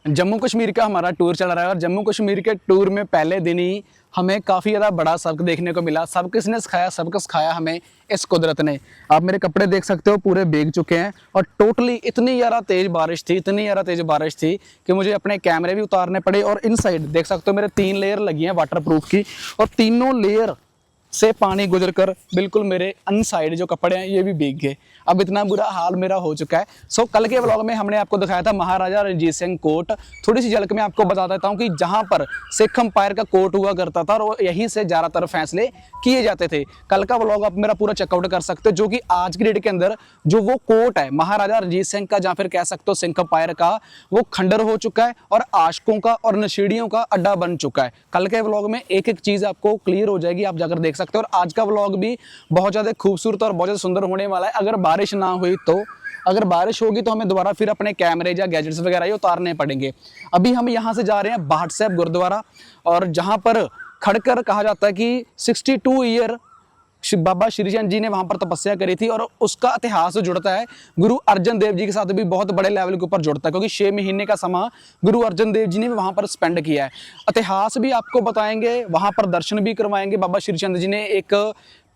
जम्मू कश्मीर का हमारा टूर चल रहा है और जम्मू कश्मीर के टूर में पहले दिन ही हमें काफ़ी ज़्यादा बड़ा सबक देखने को मिला। सब किसने सिखाया? सबक सिखाया हमें इस कुदरत ने। आप मेरे कपड़े देख सकते हो, पूरे भीग चुके हैं और टोटली इतनी ज़्यादा तेज़ बारिश थी, इतनी ज़्यादा तेज़ बारिश थी कि मुझे अपने कैमरे भी उतारने पड़े। और इन साइड देख सकते हो मेरे 3 लेयर लगी हैं वाटर प्रूफ की, और तीनों लेयर से पानी गुजर कर बिल्कुल मेरे अन साइड जो कपड़े हैं ये भी भीग गए। अब इतना बुरा हाल मेरा हो चुका है। सो कल के व्लॉग में हमने आपको दिखाया था महाराजा रणजीत सिंह कोर्ट। थोड़ी सी झलक में आपको बता देता हूँ कि जहाँ पर सिख अंपायर का कोर्ट हुआ करता था और यहीं से ज़्यादातर फैसले किए जाते थे। कल का व्लॉग आप मेरा पूरा चेकआउट कर सकते हो, जो कि आज की डेट के अंदर जो वो कोर्ट है महाराजा रणजीत सिंह का, जहाँ फिर कह सकते हो सिख अंपायर का, वो खंडर हो चुका है और आशिकों का और नशेड़ियों का अड्डा बन चुका है। कल के व्लॉग में एक एक चीज़ आपको क्लियर हो जाएगी, आप जाकर देख सकते हो। और आज का व्लॉग भी बहुत ज़्यादा खूबसूरत और बहुत ज़्यादा सुंदर होने वाला है। अगर बारिश ना हुई तो, अगर बारिश होगी तो हमें दोबारा फिर अपने कैमरे या गैजेट्स वगैरह ये उतारने पड़ेंगे। अभी हम यहाँ से जा रहे हैं बाहट साहब गुरुद्वारा, और जहाँ पर खड़कर कहा जाता है कि 62 ईयर बाबा श्री चंद जी ने वहाँ पर तपस्या करी थी, और उसका इतिहास जुड़ता है गुरु अर्जन देव जी के साथ भी बहुत बड़े लेवल के ऊपर जुड़ता है, क्योंकि 6 महीने का समय गुरु अर्जन देव जी ने वहाँ पर स्पेंड किया है। इतिहास भी आपको बताएंगे, वहाँ पर दर्शन भी करवाएंगे। बाबा श्री चंद जी ने एक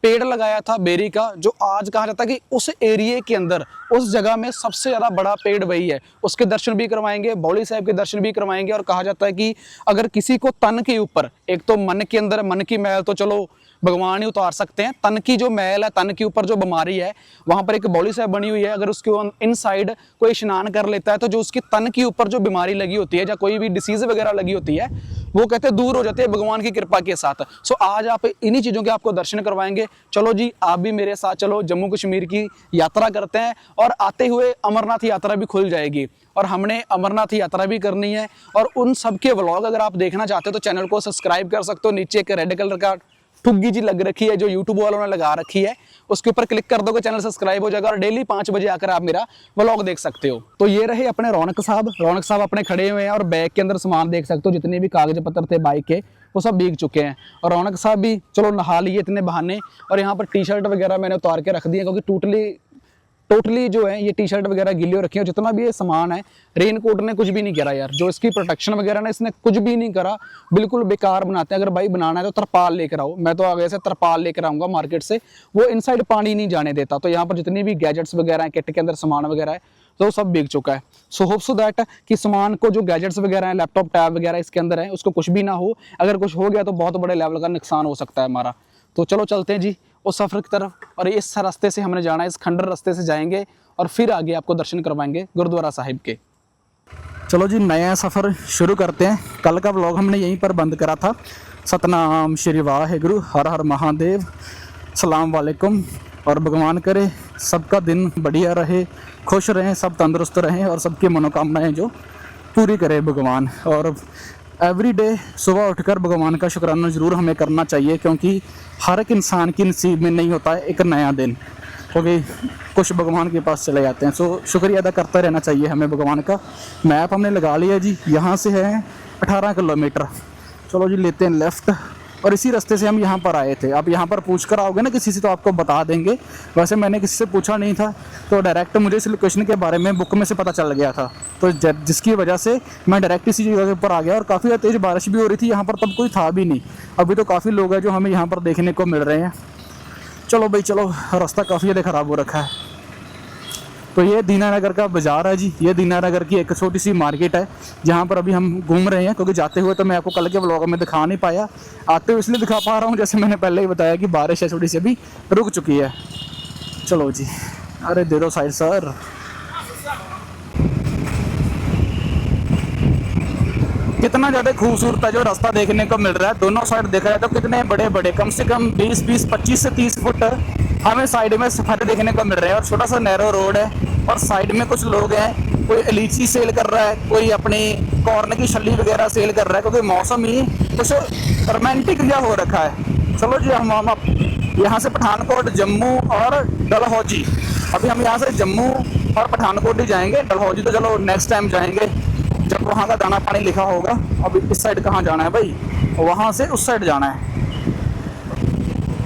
पेड़ लगाया था बेरी का, जो आज कहा जाता है कि उस एरिया के अंदर, उस जगह में सबसे ज़्यादा बड़ा पेड़ वही है। उसके दर्शन भी करवाएंगे, बौली साहब के दर्शन भी करवाएंगे। और कहा जाता है कि अगर किसी को तन के ऊपर, एक तो मन के अंदर, मन की मैल तो चलो भगवान ही उतार सकते हैं, तन की जो मैल है, तन के ऊपर जो बीमारी है, वहाँ पर एक बौली साहब बनी हुई है। अगर उसके इन साइड कोई स्नान कर लेता है तो जो उसकी तन के ऊपर जो बीमारी लगी होती है या कोई भी डिसीज़ वगैरह लगी होती है, वो कहते हैं दूर हो जाते हैं भगवान की कृपा के साथ। सो आज आप इन्हीं चीज़ों के आपको दर्शन करवाएंगे। चलो जी, आप भी मेरे साथ चलो, जम्मू कश्मीर की यात्रा करते हैं, और आते हुए अमरनाथ यात्रा भी खुल जाएगी, और हमने अमरनाथ यात्रा भी करनी है। और उन सब के व्लॉग अगर आप देखना चाहते हो तो चैनल को सब्सक्राइब कर सकते हो। नीचे एक रेड कलर का ठुग्गी जी लग रखी है जो यूट्यूब वालों ने लगा रखी है, उसके ऊपर क्लिक कर दोगे, चैनल सब्सक्राइब हो जाएगा, और डेली 5 बजे आकर आप मेरा व्लॉग देख सकते हो। तो ये रहे अपने रौनक साहब अपने खड़े हुए हैं, और बैग के अंदर सामान देख सकते हो, जितने भी कागज पत्र थे बाइक के वो सब भीग चुके हैं। और रौनक साहब भी चलो नहा लिए इतने बहाने, और यहाँ पर टी शर्ट वगैरह मैंने उतार के रख दी है, क्योंकि टोटली जो है ये टी शर्ट वगैरह गिली हो रखी है। जितना भी ये सामान है, रेनकोट ने कुछ भी नहीं करा यार, जो इसकी प्रोटेक्शन वगैरह ना, इसने कुछ भी नहीं करा, बिल्कुल बेकार बनाते हैं। अगर भाई बनाना है तो तरपाल लेकर आओ, मैं तो आगे से तरपाल लेकर आऊँगा मार्केट से, वो इनसाइड पानी नहीं जाने देता। तो यहाँ पर जितनी भी गैजेट्स वगैरह हैं, किट के अंदर सामान वगैरह है, तो सब भीग चुका है। सो होप सो दैट कि सामान को जो गैजेट्स वगैरह हैं, लैपटॉप टैब वगैरह इसके अंदर है, उसको कुछ भी ना हो। अगर कुछ हो गया तो बहुत बड़े लेवल का नुकसान हो सकता है हमारा। तो चलो चलते हैं जी उस सफ़र की तरफ, और इस रास्ते से हमने जाना है, इस खंडर रास्ते से जाएंगे और फिर आगे आपको दर्शन करवाएंगे गुरुद्वारा साहिब के। चलो जी, नया सफ़र शुरू करते हैं। कल का व्लॉग हमने यहीं पर बंद करा था। सतनाम श्री वाहेगुरु, हर हर महादेव, सलाम वालेकुम। और भगवान करे सबका दिन बढ़िया रहे, खुश रहें, सब तंदुरुस्त रहें, और सबकी मनोकामनाएं जो पूरी करे भगवान। और एवरी डे सुबह उठकर भगवान का शुक्राना ज़रूर हमें करना चाहिए, क्योंकि हर एक इंसान की नसीब में नहीं होता है एक नया दिन, क्योंकि कुछ भगवान के पास चले जाते हैं। सो शुक्रिया अदा करते रहना चाहिए हमें भगवान का। मैप हमने लगा लिया जी, यहाँ से है 18 किलोमीटर। चलो जी, लेते हैं लेफ़्ट, और इसी रास्ते से हम यहाँ पर आए थे। आप यहाँ पर पूछ कर आओगे ना किसी से तो आपको बता देंगे। वैसे मैंने किसी से पूछा नहीं था, तो डायरेक्ट मुझे इस लोकेशन के बारे में बुक में से पता चल गया था, तो जिसकी वजह से मैं डायरेक्ट इसी जगह के ऊपर आ गया। और काफ़ी तेज़ बारिश भी हो रही थी यहाँ पर, तब कोई था भी नहीं। अभी तो काफ़ी लोग हैं जो हमें यहाँ पर देखने को मिल रहे हैं। चलो भाई चलो, रास्ता काफ़ी ज़्यादा ख़राब हो रखा है। तो ये दीनानगर का बाज़ार है जी, ये दीनानगर की एक छोटी सी मार्केट है जहाँ पर अभी हम घूम रहे हैं, क्योंकि जाते हुए तो मैं आपको कल के व्लॉग में दिखा नहीं पाया, आते हुए इसलिए दिखा पा रहा हूँ, जैसे मैंने पहले ही बताया कि बारिश है थोड़ी सी अभी रुक चुकी है। चलो जी, अरे दे दो साइड सर। कितना ज़्यादा खूबसूरत है जो रास्ता देखने को मिल रहा है। दोनों साइड देखा जाए तो कितने बड़े बड़े, कम से कम 20-20, 25 से 30 फुट हमें साइड में सफारी देखने को मिल रहे हैं। और छोटा सा नैरो रोड है, और साइड में कुछ लोग हैं, कोई लीची सेल कर रहा है, कोई अपनी कॉर्न की छल्ली वगैरह सेल कर रहा है, क्योंकि मौसम ही कुछ रोमांटिक या हो रखा है। चलो जी, हम यहाँ से पठानकोट, जम्मू और डलहौजी, अभी हम यहाँ से जम्मू और पठानकोट ही जाएंगे। डलहौजी तो चलो नेक्स्ट टाइम जाएंगे जब वहाँ का दाना पानी लिखा होगा। अब इस साइड कहाँ जाना है भाई? वहाँ से उस साइड जाना है।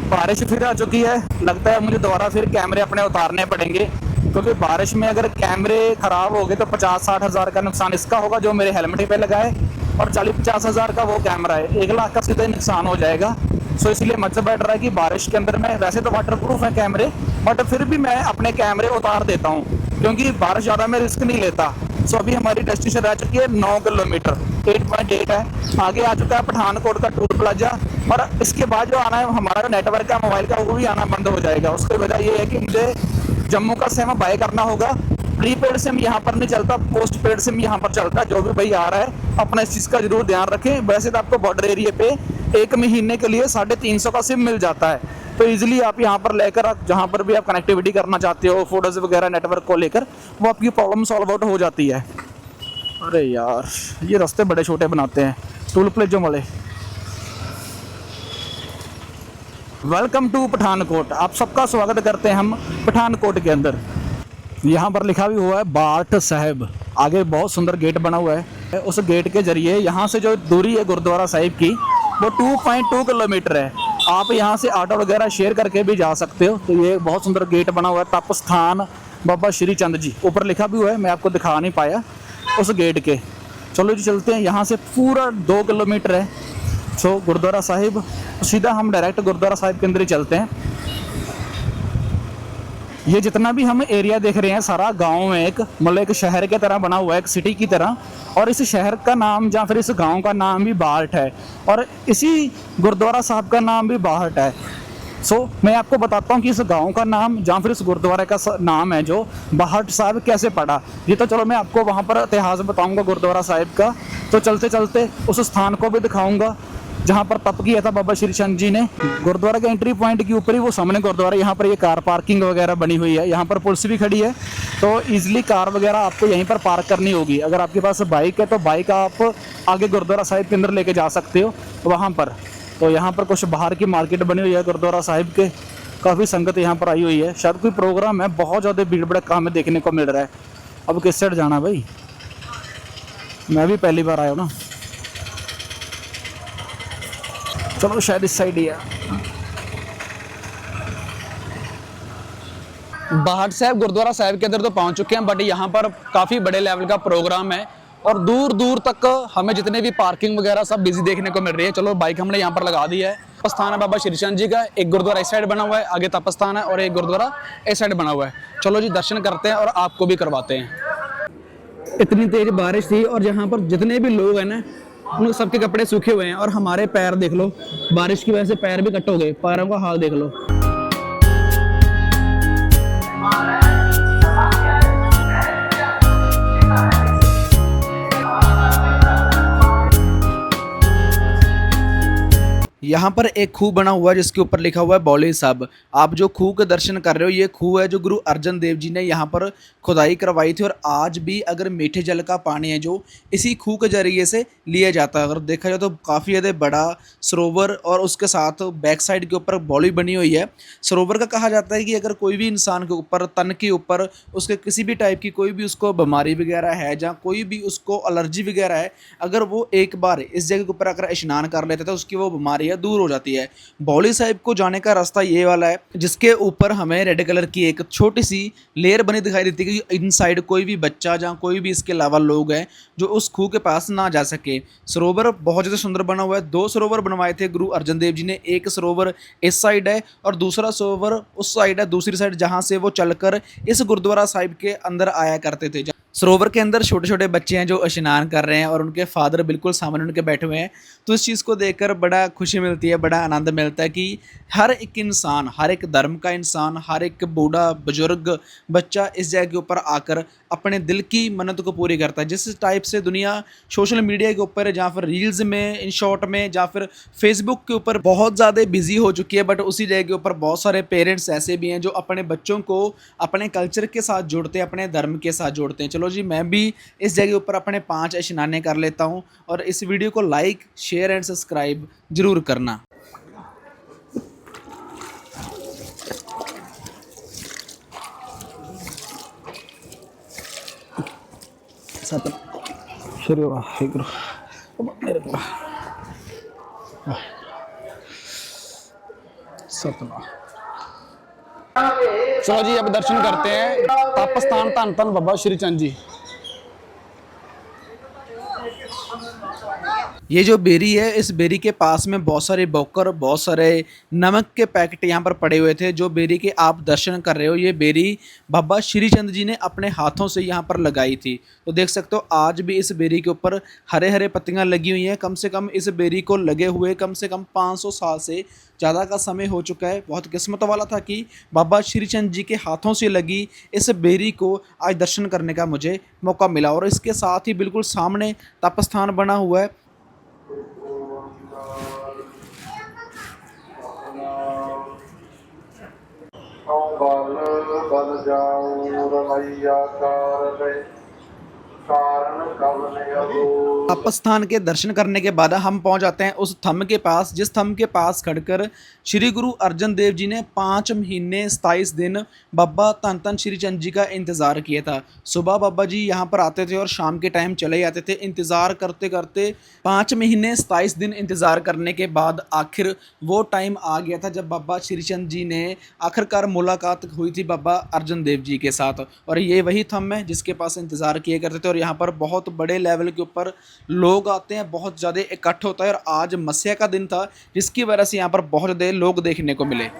बारिश फिर आ चुकी है, लगता है मुझे दोबारा फिर कैमरे अपने उतारने पड़ेंगे, क्योंकि बारिश में अगर कैमरे ख़राब हो गए तो 50-60 हज़ार का नुकसान इसका होगा जो मेरे हेलमेट पे लगा है, और 40-50 हज़ार का वो कैमरा है, 1 लाख का सीधा नुकसान हो जाएगा। सो इसलिए मुझसे बेटर है कि बारिश के अंदर में, वैसे तो वाटरप्रूफ है कैमरे, बट फिर भी मैं अपने कैमरे उतार देता हूँ क्योंकि बारिश ज़्यादा मैं रिस्क नहीं लेता। सो अभी हमारी डेस्टिनेशन रह चुकी है 9 किलोमीटर, 8.8 है। आगे आ चुका है पठानकोट का टूल प्लाजा, और इसके बाद जो आना है हमारा जो नेटवर्क है मोबाइल का, वो भी आना बंद हो जाएगा। उसकी वजह ये है कि मुझे जम्मू का सिम बाय करना होगा। प्रीपेड सिम यहाँ पर नहीं चलता, पोस्ट पेड सिम यहाँ पर चलता है। जो भी भाई आ रहा है अपना इस चीज़ का जरूर ध्यान रखें। वैसे तो आपको बॉर्डर एरिया पे 1 महीने के लिए 350 का सिम मिल जाता है, तो इजीली आप यहाँ पर लेकर आप जहाँ पर भी आप कनेक्टिविटी करना चाहते हो, फोटोज़ वगैरह नेटवर्क को लेकर, वो आपकी प्रॉब्लम सॉल्व आउट हो जाती है। अरे यार ये रास्ते बड़े छोटे बनाते हैं टूल प्लाजा वाले। वेलकम टू पठानकोट, आप सबका स्वागत करते हैं हम पठानकोट के अंदर। यहाँ पर लिखा भी हुआ है बाट साहिब, आगे बहुत सुंदर गेट बना हुआ है। उस गेट के जरिए यहाँ से जो दूरी है गुरुद्वारा साहिब की, वो 2.2 किलोमीटर है। आप यहाँ से ऑटो वगैरह शेयर करके भी जा सकते हो। तो ये बहुत सुंदर गेट बना हुआ है, तप स्थान बाबा श्री चंद जी ऊपर लिखा भी हुआ है, मैं आपको दिखा नहीं पाया उस गेट के। चलो जी चलते हैं, यहाँ से पूरा 2 किलोमीटर है सो गुरुद्वारा साहिब। सीधा हम डायरेक्ट गुरुद्वारा साहिब के अंदर ही चलते हैं। ये जितना भी हम एरिया देख रहे हैं सारा गांव में एक मतलब एक शहर के तरह बना हुआ है, एक सिटी की तरह, और इस शहर का नाम या फिर इस गांव का नाम भी बाहट है, और इसी गुरुद्वारा साहब का नाम भी बाहट है। सो मैं आपको बताता हूँ कि इस गांव का नाम या फिर इस गुरुद्वारे का नाम है जो बाहट साहब कैसे पड़ा। ये तो चलो मैं आपको वहाँ पर इतिहास बताऊँगा गुरुद्वारा साहिब का। तो चलते चलते उस स्थान को भी दिखाऊँगा जहाँ पर तप किया था बाबा श्री चंद जी ने। गुरुद्वारा के एंट्री पॉइंट के ऊपर ही वो सामने गुरुद्वारा, यहाँ पर ये कार पार्किंग वगैरह बनी हुई है। यहाँ पर पुलिस भी खड़ी है, तो इजीली कार वगैरह आपको यहीं पर पार्क करनी होगी। अगर आपके पास बाइक है तो बाइक आप आगे गुरुद्वारा साहिब के अंदर लेके जा सकते हो वहाँ पर। तो यहाँ पर कुछ बाहर की मार्केट बनी हुई है गुरुद्वारा साहिब के, काफ़ी संगत यहाँ पर आई हुई है। शायद कोई प्रोग्राम है, बहुत ज़्यादा भीड़ भड़का हमें देखने को मिल रहा है। अब किस साइड जाना भाई, मैं भी पहली बार आया हूँ ना। चलो शायद इस साइड ही है। बाहट साहब गुरुद्वारा साहिब के अंदर तो पहुंच चुके हैं, बट यहाँ पर काफ़ी बड़े लेवल का प्रोग्राम है और दूर दूर तक हमें जितने भी पार्किंग वगैरह सब बिजी देखने को मिल रही है। चलो बाइक हमने यहाँ पर लगा दी है। तपस्थान है बाबा श्री चंद जी का, एक गुरुद्वारा इस साइड बना हुआ है, आगे तपस्थान है, और एक गुरुद्वारा इस साइड बना हुआ है। चलो जी दर्शन करते हैं और आपको भी करवाते हैं। इतनी तेज बारिश थी और यहाँ पर जितने भी लोग हैं ना, उन सबके कपड़े सूखे हुए हैं, और हमारे पैर देख लो, बारिश की वजह से पैर भी कट हो गए। पैरों का हाल देख लो। यहाँ पर एक खूह बना हुआ है जिसके ऊपर लिखा हुआ है बौली साहब। आप जो खूह के दर्शन कर रहे हो, ये खूह है जो गुरु अर्जन देव जी ने यहाँ पर खुदाई करवाई थी, और आज भी अगर मीठे जल का पानी है जो इसी खूह के जरिए से लिया जाता है। अगर देखा जाए तो काफ़ी ज़्यादा बड़ा सरोवर, और उसके साथ बैक साइड के ऊपर बौली बनी हुई है। सरोवर का कहा जाता है कि अगर कोई भी इंसान के ऊपर, तन के ऊपर उसके किसी भी टाइप की कोई भी उसको बीमारी वगैरह है, जहाँ कोई भी उसको एलर्जी वगैरह है, अगर वो एक बार इस जगह के ऊपर अगर स्नान कर लेता है तो उसकी वो बीमारी दूर हो जाती है। बौली साहिब को जाने का रास्ता ये वाला है, जिसके ऊपर हमें रेड कलर की एक छोटी सी लेयर बनी दिखाई देती है कि इनसाइड कोई भी बच्चा, जहाँ कोई भी इसके अलावा लोग हैं, जो उस खूह के पास ना जा सके। सरोवर बहुत ज़्यादा सुंदर बना हुआ है। 2 सरोवर बनवाए थे गुरु अर्जन देव जी ने। एक सरोवर इस साइड है और दूसरा सरोवर उस साइड है, दूसरी साइड, जहाँ से वो चलकर इस गुरुद्वारा साहिब के अंदर आया करते थे। सरोवर के अंदर छोटे छोटे बच्चे हैं जो स्नान कर रहे हैं, और उनके फादर बिल्कुल सामने उनके बैठे हुए हैं। तो इस चीज़ को देखकर बड़ा खुशी मिलती है, बड़ा आनंद मिलता है कि हर एक इंसान, हर एक धर्म का इंसान, हर एक बूढ़ा बुजुर्ग बच्चा इस जगह के ऊपर आकर अपने दिल की मन्नत को पूरी करता है। जिस टाइप से दुनिया सोशल मीडिया के ऊपर या फिर रील्स में, इन शॉर्ट में, या फिर फेसबुक के ऊपर बहुत ज़्यादा बिजी हो चुकी है, बट उसी जगह के ऊपर बहुत सारे पेरेंट्स ऐसे भी हैं जो अपने बच्चों को अपने कल्चर के साथ जोड़ते हैं, अपने धर्म के साथ जोड़ते हैं। चलो जी मैं भी इस जगह ऊपर अपने 5 स्नाने कर लेता हूँ, और इस वीडियो को लाइक, शेयर एंड सब्सक्राइब जरूर करना। श्री वाहिगुरू सतनाम। चलो जी अब दर्शन करते हैं तप स्थान धन धन बाबा श्री चंद जी। ये जो बेरी है, इस बेरी के पास में बहुत सारे बोकर, बहुत सारे नमक के पैकेट यहाँ पर पड़े हुए थे। जो बेरी के आप दर्शन कर रहे हो, ये बेरी बाबा श्री चंद जी ने अपने हाथों से यहाँ पर लगाई थी। तो देख सकते हो आज भी इस बेरी के ऊपर हरे हरे पत्तियाँ लगी हुई हैं। कम से कम इस बेरी को लगे हुए कम से कम 500 साल से ज़्यादा का समय हो चुका है। बहुत किस्मत वाला था कि बाबा श्री चंद जी के हाथों से लगी इस बेरी को आज दर्शन करने का मुझे मौका मिला। और इसके साथ ही बिल्कुल सामने तपस्थान बना हुआ है। बल जाऊं रमैया कारण कवन अगो। तपस्थान के दर्शन करने के बाद हम पहुंच जाते हैं उस थंब के पास, जिस थंब के पास खड़कर श्री गुरु अर्जन देव जी ने 5 महीने 27 दिन बाबा धन धन श्री चंद जी का इंतज़ार किया था। सुबह बाबा जी यहाँ पर आते थे और शाम के टाइम चले जाते थे। इंतज़ार करते करते 5 महीने 27 दिन इंतज़ार करने के बाद आखिर वो टाइम आ गया था जब बाबा श्री चंद जी ने आखिरकार मुलाकात हुई थी बाबा अर्जन देव जी के साथ। और ये वही थंब है जिसके पास इंतज़ार किए करते थे। और यहाँ पर बहुत बड़े लेवल के ऊपर लोग आते हैं, बहुत ज़्यादा इकट्ठ होता है। और आज मस्या का दिन था जिसकी वजह से यहाँ पर बहुत ज़्यादा लोग देखने को मिले।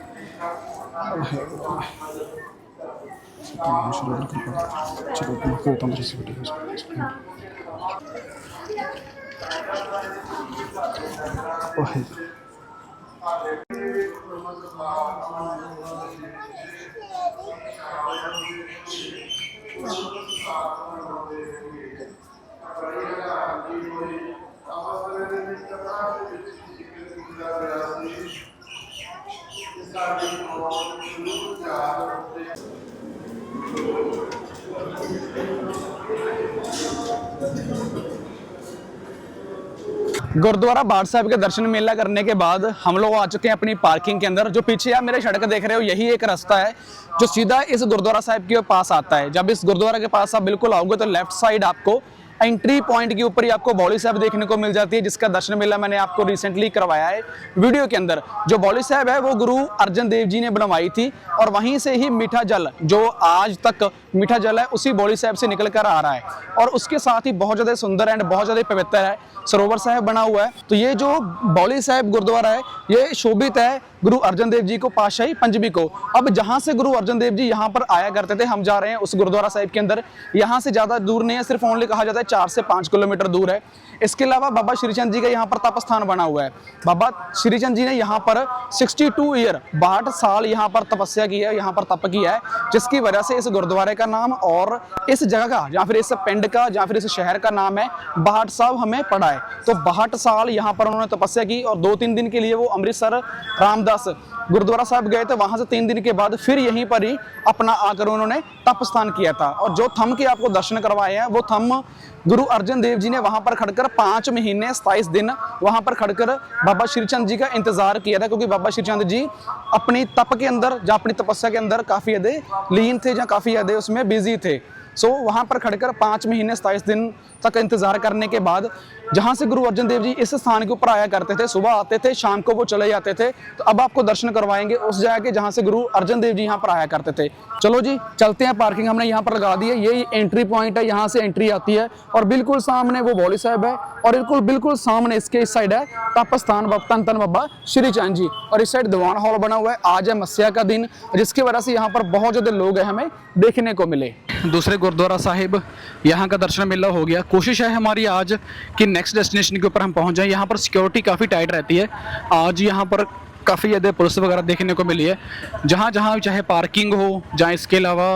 गुरुद्वारा बाठ साहब के दर्शन मेला करने के बाद हम लोग आ चुके हैं अपनी पार्किंग के अंदर। जो पीछे आप मेरे सड़क देख रहे हो, यही एक रास्ता है जो सीधा इस गुरुद्वारा साहब के पास आता है। जब इस गुरुद्वारा के पास आप बिल्कुल आओगे तो लेफ्ट साइड आपको एंट्री पॉइंट के ऊपर ही आपको बौली साहब देखने को मिल जाती है, जिसका दर्शन मेला मैंने आपको रिसेंटली करवाया है वीडियो के अंदर। जो बौली साहब है वो गुरु अर्जन देव जी ने बनवाई थी और वहीं से ही मीठा जल, जो आज तक मीठा जल है, उसी बौली साहब से निकल कर आ रहा है। और उसके साथ ही बहुत ज़्यादा सुंदर एंड बहुत ज़्यादा पवित्र है सरोवर साहब बना हुआ है। तो ये जो बौली साहब गुरुद्वारा है ये शोभित है गुरु अर्जन देव जी को पातशाही पंचमी को। अब जहाँ से गुरु अर्जन देव जी यहाँ पर आया करते थे, हम जा रहे हैं उस गुरुद्वारा साहिब के अंदर। यहाँ से ज़्यादा दूर नहीं है, सिर्फ ओनली कहा जाता है 4 से 5 किलोमीटर दूर है। इसके अलावा बाबा श्रीचंद जी का यहाँ पर तप स्थान बना हुआ है। बाबा श्रीचंद जी ने यहाँ पर 62 ईयर 62 साल यहाँ पर तपस्या की है, यहाँ पर तप किया है, जिसकी वजह से इस गुरुद्वारे का नाम और इस जगह का या फिर इस पिंड का या फिर इस शहर का नाम है बाहट साहब हमें पड़ा है। तो 62 साल यहाँ पर उन्होंने तपस्या की और 2-3 दिन के लिए वो अमृतसर रामदास गुरुद्वारा साहब गए थे। वहां से 3 दिन के बाद फिर यहीं पर ही अपना आकर उन्होंने तप स्थान किया था। और जो थंब के आपको दर्शन करवाए हैं वो थंब गुरु अर्जन देव जी ने वहां पर खड़कर 5 महीने 27 दिन वहां पर खड़कर बाबा श्रीचंद जी का इंतजार किया था, क्योंकि बाबा श्रीचंद जी अपनी तप के अंदर या अपनी तपस्या के अंदर काफी ज्यादा लीन थे या काफी ज्यादा उसमें बिजी थे। सो वहां पर खड़कर 5 महीने 27 दिन तक इंतजार करने के बाद जहां से गुरु अर्जन देव जी इस स्थान के ऊपर आया करते थे, सुबह आते थे, शाम को वो चले जाते थे। तो अब आपको दर्शन करवाएंगे उस जगह के जहां से गुरु अर्जन देव जी यहाँ पर आया करते थे। चलो जी चलते हैं, पार्किंग हमने यहाँ पर लगा दी है। ये एंट्री पॉइंट है, यहाँ से एंट्री आती है और बिल्कुल सामने वो बौली साहब है और बिल्कुल सामने इसके इस साइड है तप स्थान धन धन बाबा श्री चंद जी और इस साइड दीवान हॉल बना हुआ है। आज है मस्या का दिन, जिसकी वजह से यहाँ पर बहुत ज्यादा लोग हैं हमें देखने को मिले। दूसरे गुरुद्वारा साहिब यहाँ का दर्शन मेला हो गया। कोशिश है हमारी आज कि नेक्स्ट डेस्टिनेशन के ऊपर हम पहुँच जाएं। यहाँ पर सिक्योरिटी काफ़ी टाइट रहती है। आज यहाँ पर काफ़ी ज़्यादा पुलिस वगैरह देखने को मिली है। जहाँ जहाँ चाहे पार्किंग हो, जहाँ इसके अलावा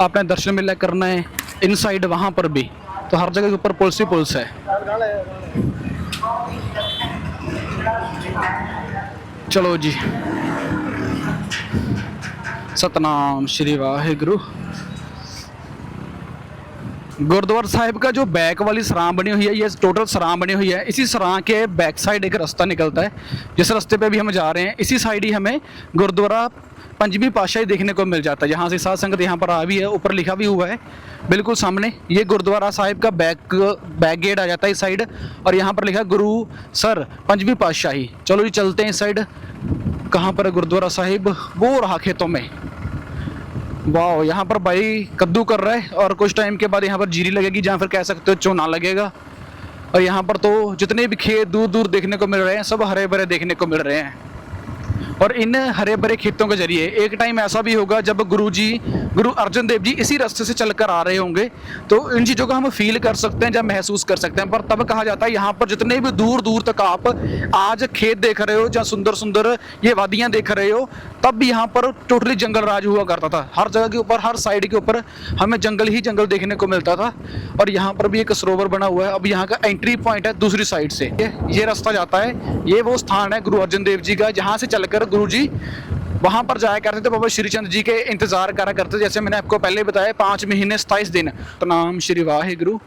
आपने दर्शन मेला करना है इन साइड वहाँ पर भी, तो हर जगह के ऊपर पुलिस ही पुलिस है। चलो जी, सतनाम श्री वाहिगुरु। गुरुद्वारा साहिब का जो बैक वाली सराह बनी हुई है, ये टोटल सराह बनी हुई है। इसी सराह के बैक साइड एक रास्ता निकलता है, जिस रास्ते पे भी हम जा रहे हैं इसी साइड ही हमें गुरुद्वारा पंचमी पातशाही देखने को मिल जाता है। यहाँ से साध संगत यहाँ पर आ भी है, ऊपर लिखा भी हुआ है बिल्कुल सामने। ये गुरुद्वारा साहिब का बैक गेट आ जाता है इस साइड और यहाँ पर लिखा है गुरु सर पंचमी पातशाही। चलो जी चलते हैं इस साइड। कहाँ पर है गुरुद्वारा साहिब? वो रहा खेतों में। वाह, यहाँ पर भाई कद्दू कर रहा है और कुछ टाइम के बाद यहाँ पर जीरी लगेगी, जहाँ फिर कह सकते हो चोना लगेगा। और यहाँ पर तो जितने भी खेत दूर दूर देखने को मिल रहे हैं सब हरे भरे देखने को मिल रहे हैं। और इन हरे भरे खेतों के जरिए एक टाइम ऐसा भी होगा जब गुरु अर्जन देव जी इसी रास्ते से चलकर आ रहे होंगे, तो इन चीज़ों को हम फील कर सकते हैं, जब महसूस कर सकते हैं। पर तब कहा जाता है यहाँ पर जितने भी दूर दूर तक आप आज खेत देख रहे हो, जहाँ सुंदर सुंदर ये वादियाँ देख रहे हो, तब भी यहाँ पर टोटली जंगल राज हुआ करता था। हर जगह के ऊपर, हर साइड के ऊपर हमें जंगल ही जंगल देखने को मिलता था। और यहाँ पर भी एक सरोवर बना हुआ है। अब यहाँ का एंट्री पॉइंट है दूसरी साइड से, ये रास्ता जाता है। ये वो स्थान है गुरु अर्जन देव जी का, जहाँ से चलकर गुरु जी वहां पर जाया करते थे, बाबा श्रीचंद जी के इंतजार करा करते। जैसे मैंने आपको पहले बताया 5 महीने 27 दिन। तो नाम श्री वाहिगुरु।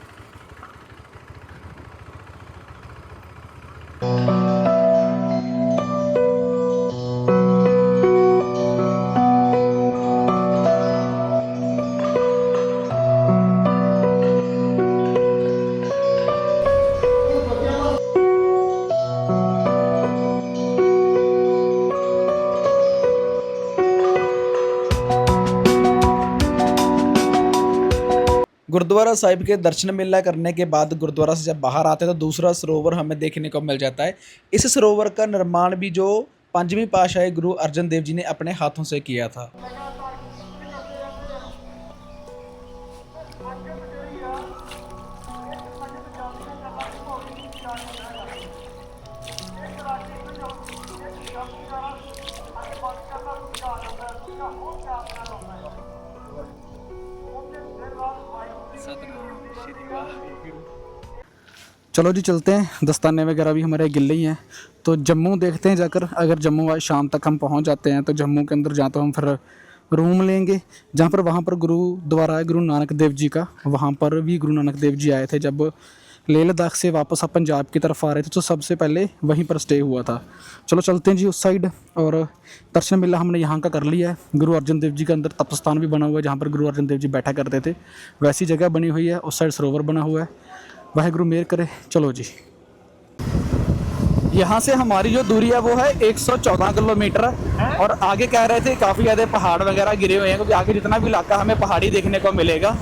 गुरुद्वारा साहिब के दर्शन मेला करने के बाद गुरुद्वारा से जब बाहर आते हैं तो दूसरा सरोवर हमें देखने को मिल जाता है। इस सरोवर का निर्माण भी जो 5वीं पातशाही गुरु अर्जन देव जी ने अपने हाथों से किया था। चलो जी चलते हैं, दस्ताने वगैरह भी हमारे गिल्ले ही हैं। तो जम्मू देखते हैं जाकर, अगर जम्मू आज शाम तक हम पहुंच जाते हैं तो जम्मू के अंदर जहाँ तो हम फिर रूम लेंगे, जहाँ पर वहाँ पर गुरुद्वारा है गुरु नानक देव जी का। वहाँ पर भी गुरु नानक देव जी आए थे जब लेह लद्दाख से वापस आप पंजाब की तरफ आ रहे थे, तो सबसे पहले वहीं पर स्टे हुआ था। चलो चलते हैं जी उस साइड। और दर्शन मेला हमने यहाँ का कर लिया है। गुरु अर्जन देव जी का अंदर तपस्थान भी बना हुआ है, जहाँ पर गुरु अर्जन देव जी बैठा करते थे, वैसी जगह बनी हुई है। उस साइड सरोवर बना हुआ है। वाहिगुरु मेहर करे। चलो जी, यहाँ से हमारी जो दूरी है वो है 114 किलोमीटर। और आगे कह रहे थे काफ़ी ज़्यादा पहाड़ वगैरह गिरे हुए हैं, क्योंकि आगे जितना भी इलाका हमें पहाड़ी देखने को मिलेगा।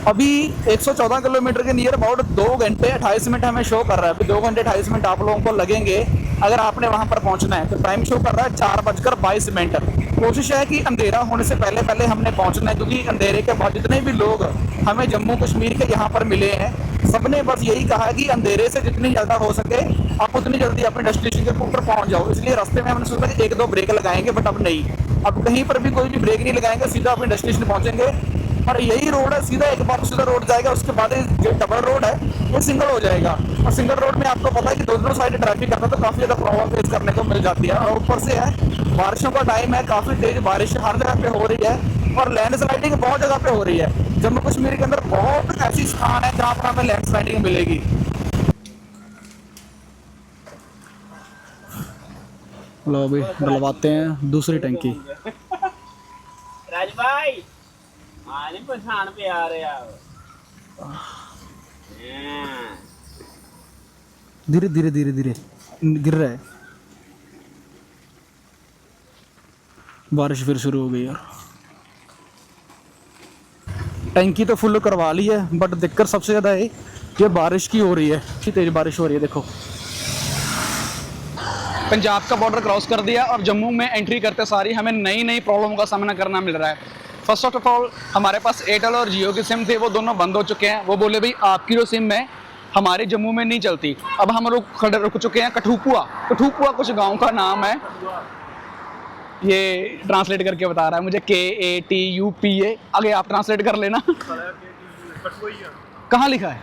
अभी 114 किलोमीटर के नियर अबाउट 2 घंटे 28 मिनट हमें शो कर रहा है। अभी 2 घंटे 28 मिनट आप लोगों को लगेंगे अगर आपने वहाँ पर पहुँचना है। तो टाइम शो कर रहा है 4:22। कोशिश है कि अंधेरा होने से पहले पहले हमने पहुँचना है, क्योंकि अंधेरे के बाद जितने भी लोग हमें जम्मू कश्मीर के यहाँ पर मिले हैं, सबने बस यही कहा है कि अंधेरे से जितनी ज़्यादा हो सके आप उतनी जल्दी अपने डेस्टिनेशन के ऊपर पहुँच जाओ। इसलिए रास्ते में हमने सोचा कि 1-2 ब्रेक लगाएंगे, बट अब नहीं, अब कहीं पर भी कोई भी ब्रेक नहीं लगाएंगे, सीधा अपने डेस्टिनेशन पहुँचेंगे। और यही रोड है, सीधा एक बार सीधा रोड जाएगा, उसके बाद जो डबल रोड है वो सिंगल हो जाएगा। और सिंगल रोड में आपको पता है कि दोनों साइड ट्रैफिक आता है, तो काफ़ी ज़्यादा प्रॉब्लम फेस करने को मिल जाती है। और ऊपर से है बारिशों का टाइम है, काफ़ी तेज बारिश हर जगह पे हो रही है और लैंडस्लाइडिंग बहुत जगह पे हो रही है। जम्मू कश्मीर के अंदर बहुत ऐसी स्थान है जहाँ पर हमें लैंडस्लाइडिंग मिलेगी। लो अभी डलवाते हैं दूसरी टंकी। राज भाई आज पछाण पे आ रहे धीरे धीरे धीरे धीरे गिर रहा है। बारिश फिर शुरू हो गई यार। टंकी तो फुल करवा ली है, बट दिक्कत सबसे ज़्यादा है कि बारिश की हो रही है, तेज बारिश हो रही है। देखो पंजाब का बॉर्डर क्रॉस कर दिया और जम्मू में एंट्री करते सारी हमें नई नई प्रॉब्लम का सामना करना मिल रहा है। फर्स्ट ऑफ ऑल हमारे पास एयरटेल और जियो की सिम थे, वो दोनों बंद हो चुके हैं। वो बोले भाई आपकी जो सिम है हमारे जम्मू में नहीं चलती। अब हम लोग रुक चुके हैं कठुपुआ कुछ गांव का नाम है, ये ट्रांसलेट करके बता रहा है मुझे, KATUPA। आगे आप ट्रांसलेट कर लेना। कहाँ लिखा है?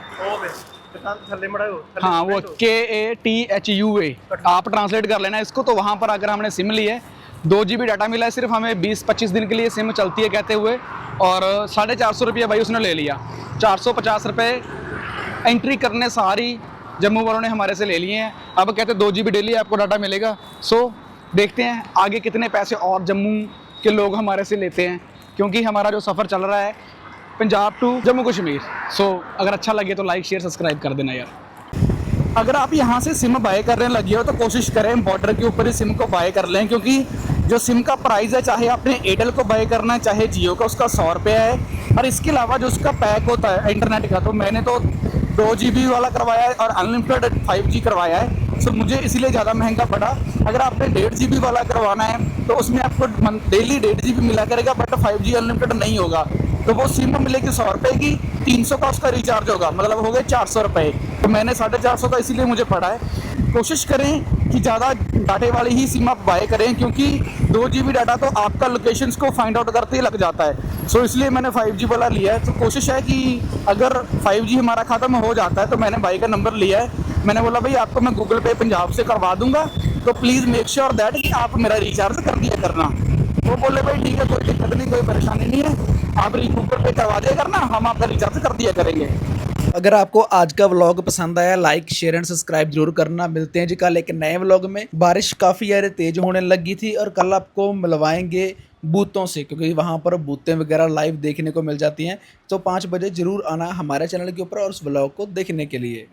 हाँ वो KATHUA, आप ट्रांसलेट कर लेना इसको। तो वहाँ पर अगर हमने सिम ली है, 2 GB डाटा मिला है सिर्फ हमें, 20-25 दिन के लिए सिम चलती है कहते हुए। और 450 रुपये भाई उसने ले लिया। 450 रुपये एंट्री करने सारी जम्मू वालों ने हमारे से ले लिए हैं। अब कहते 2 GB डेली आपको डाटा मिलेगा। सो देखते हैं आगे कितने पैसे और जम्मू के लोग हमारे से लेते हैं, क्योंकि हमारा जो सफ़र चल रहा है पंजाब टू जम्मू कश्मीर। सो अगर अच्छा लगे तो लाइक शेयर सब्सक्राइब कर देना यार। अगर आप यहाँ से सिम बाय करने लगे हो तो कोशिश करें बॉर्डर के ऊपर ही सिम को बाय कर लें, क्योंकि जो सिम का प्राइस है, चाहे आपने एयरटेल को बाय करना है चाहे जियो का, उसका 100 रुपये है। और इसके अलावा जो उसका पैक होता है इंटरनेट का, तो मैंने तो 2 GB वाला करवाया है और अनलिमिटेड 5G करवाया है। सो मुझे इसीलिए ज़्यादा महंगा पड़ा। अगर आपने 1.5 GB वाला करवाना है तो उसमें आपको डेली 1.5 GB मिला करेगा, बट 5G अनलिमिटेड नहीं होगा। तो वो सिम मिलेगी 100 रुपये की, 300 का उसका रिचार्ज होगा, मतलब हो गए 400 रुपये। तो मैंने 450 का इसीलिए मुझे पड़ा है। कोशिश करें कि ज़्यादा डाटे वाली ही सिम आप बाय करें, क्योंकि 2 GB डाटा तो आपका लोकेशंस को फाइंड आउट करते ही लग जाता है। सो इसलिए मैंने 5G वाला लिया है। तो कोशिश है कि अगर 5G हमारा ख़त्म हो जाता है तो मैंने भाई का नंबर लिया है, मैंने बोला भाई आपको मैं गूगल पे पंजाब से करवा दूंगा, तो प्लीज़ मेक श्योर दैट कि आप मेरा रिचार्ज कर दिया करना। वो बोले भाई ठीक है, कोई दिक्कत नहीं, कोई परेशानी नहीं है, आप गूगल पे करवा दिया करना, हम आपका रिचार्ज कर दिया करेंगे। अगर आपको आज का व्लॉग पसंद आया, लाइक शेयर एंड सब्सक्राइब जरूर करना। मिलते हैं जी कल एक नए व्लॉग में। बारिश काफ़ी ज़्यादा तेज़ होने लगी थी और कल आपको मिलवाएंगे बूतों से, क्योंकि वहाँ पर बूतें वगैरह लाइव देखने को मिल जाती हैं। तो 5 बजे ज़रूर आना हमारे चैनल के ऊपर और उस व्लॉग को देखने के लिए।